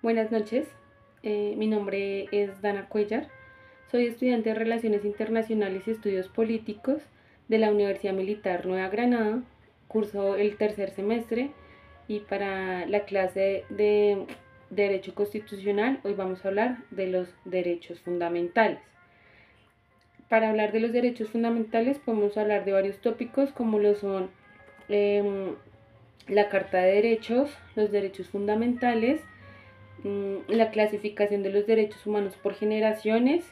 Buenas noches, mi nombre es Dana Cuellar, soy estudiante de Relaciones Internacionales y Estudios Políticos de la Universidad Militar Nueva Granada, curso el tercer semestre y para la clase de Derecho Constitucional hoy vamos a hablar de los derechos fundamentales. Para hablar de los derechos fundamentales podemos hablar de varios tópicos como lo son eh, la Carta de Derechos, los derechos fundamentales, la clasificación de los derechos humanos por generaciones,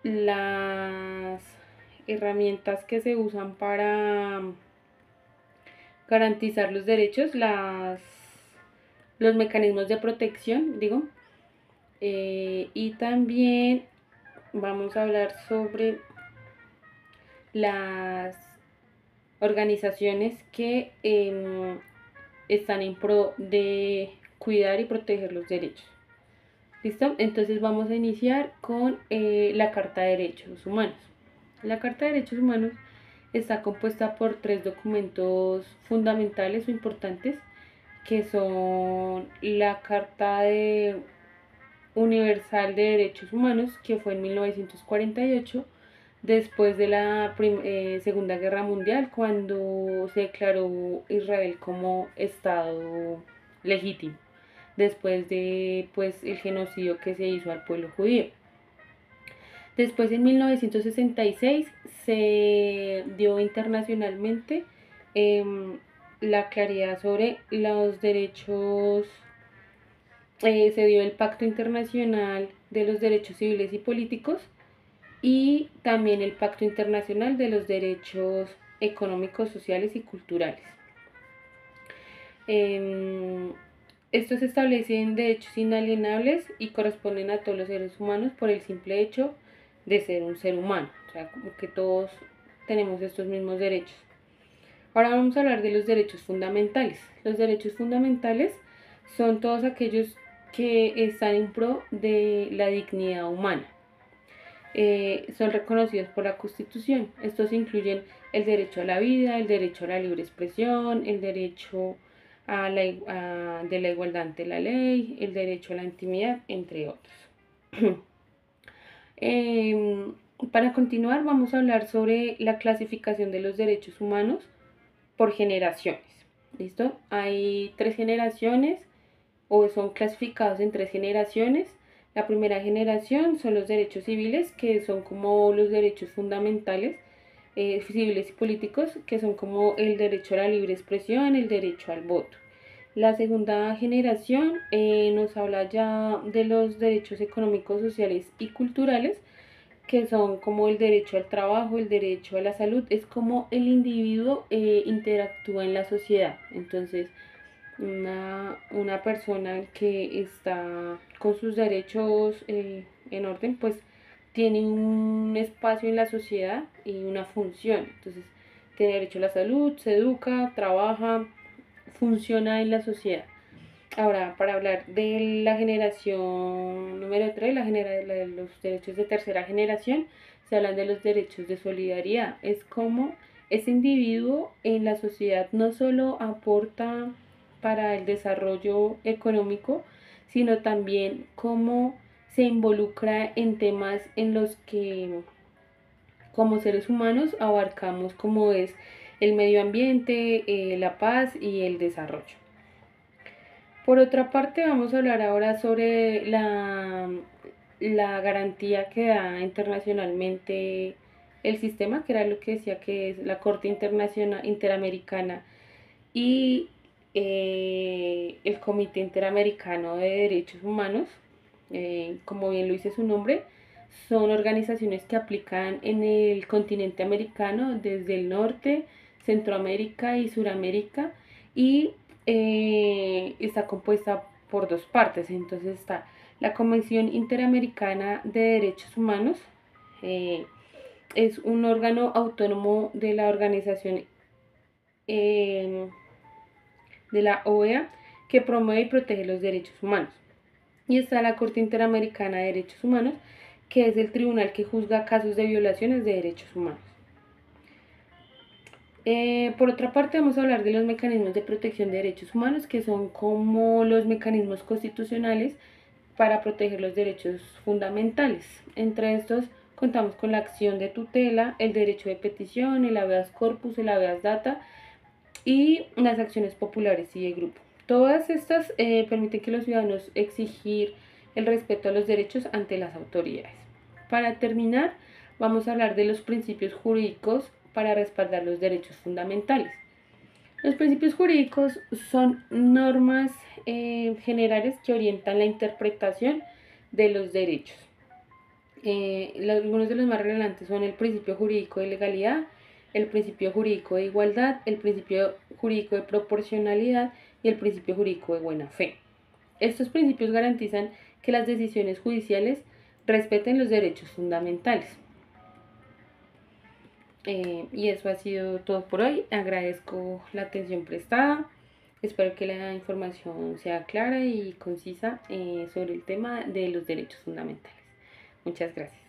las herramientas que se usan para garantizar los derechos, los mecanismos de protección, digo, y también vamos a hablar sobre las organizaciones que están en pro de cuidar y proteger los derechos. ¿Listo? Entonces vamos a iniciar con la Carta de Derechos Humanos. La Carta de Derechos Humanos está compuesta por tres documentos fundamentales o importantes que son la Carta Universal de Derechos Humanos, que fue en 1948, después de la Segunda Guerra Mundial, cuando se declaró Israel como Estado legítimo, después de pues, el genocidio que se hizo al pueblo judío. Después, en 1966, se dio internacionalmente la claridad sobre los derechos, se dio el Pacto Internacional de los Derechos Civiles y Políticos y también el Pacto Internacional de los Derechos Económicos, Sociales y Culturales. Estos establecen derechos inalienables y corresponden a todos los seres humanos por el simple hecho de ser un ser humano, o sea, como que todos tenemos estos mismos derechos. Ahora vamos a hablar de los derechos fundamentales. Los derechos fundamentales son todos aquellos que están en pro de la dignidad humana. Son reconocidos por la Constitución. Estos incluyen el derecho a la vida, el derecho a la libre expresión, el derecho de la igualdad ante la ley, el derecho a la intimidad, entre otros. Para continuar, vamos a hablar sobre la clasificación de los derechos humanos por generaciones. ¿Listo? Hay tres generaciones o son clasificados en tres generaciones. La primera generación son los derechos civiles, que son como los derechos fundamentales, civiles y políticos, que son como el derecho a la libre expresión, el derecho al voto. La segunda generación nos habla ya de los derechos económicos, sociales y culturales, que son como el derecho al trabajo, el derecho a la salud, es como el individuo interactúa en la sociedad. Entonces, una persona que está con sus derechos en orden, pues tiene un espacio en la sociedad y una función. Entonces, tiene derecho a la salud, se educa, trabaja, funciona en la sociedad. Ahora, para hablar de la generación número 3, los derechos de tercera generación, se hablan de los derechos de solidaridad. Es como ese individuo en la sociedad no solo aporta para el desarrollo económico, sino también cómo se involucra en temas en los que como seres humanos abarcamos como es el medio ambiente, la paz y el desarrollo. Por otra parte, vamos a hablar ahora sobre la garantía que da internacionalmente el sistema, que era lo que decía que es la Corte Internacional Interamericana y el Comité Interamericano de Derechos Humanos, como bien lo dice su nombre, son organizaciones que aplican en el continente americano desde el norte, Centroamérica y Suramérica y está compuesta por dos partes. Entonces está la Convención Interamericana de Derechos Humanos, eh, es un órgano autónomo de la organización eh, de la OEA que promueve y protege los derechos humanos. Y está la Corte Interamericana de Derechos Humanos, que es el tribunal que juzga casos de violaciones de derechos humanos. Por otra parte, vamos a hablar de los mecanismos de protección de derechos humanos, que son como los mecanismos constitucionales para proteger los derechos fundamentales. Entre estos contamos con la acción de tutela, el derecho de petición, el habeas corpus, el habeas data y las acciones populares y de grupo. Todas estas permiten que los ciudadanos exigir el respeto a los derechos ante las autoridades. Para terminar, vamos a hablar de los principios jurídicos para respaldar los derechos fundamentales. Los principios jurídicos son normas generales que orientan la interpretación de los derechos. Algunos de los más relevantes son el principio jurídico de legalidad, el principio jurídico de igualdad, el principio jurídico de proporcionalidad y el principio jurídico de buena fe. Estos principios garantizan que las decisiones judiciales respeten los derechos fundamentales. Y eso ha sido todo por hoy. Agradezco la atención prestada. Espero que la información sea clara y concisa sobre el tema de los derechos fundamentales. Muchas gracias.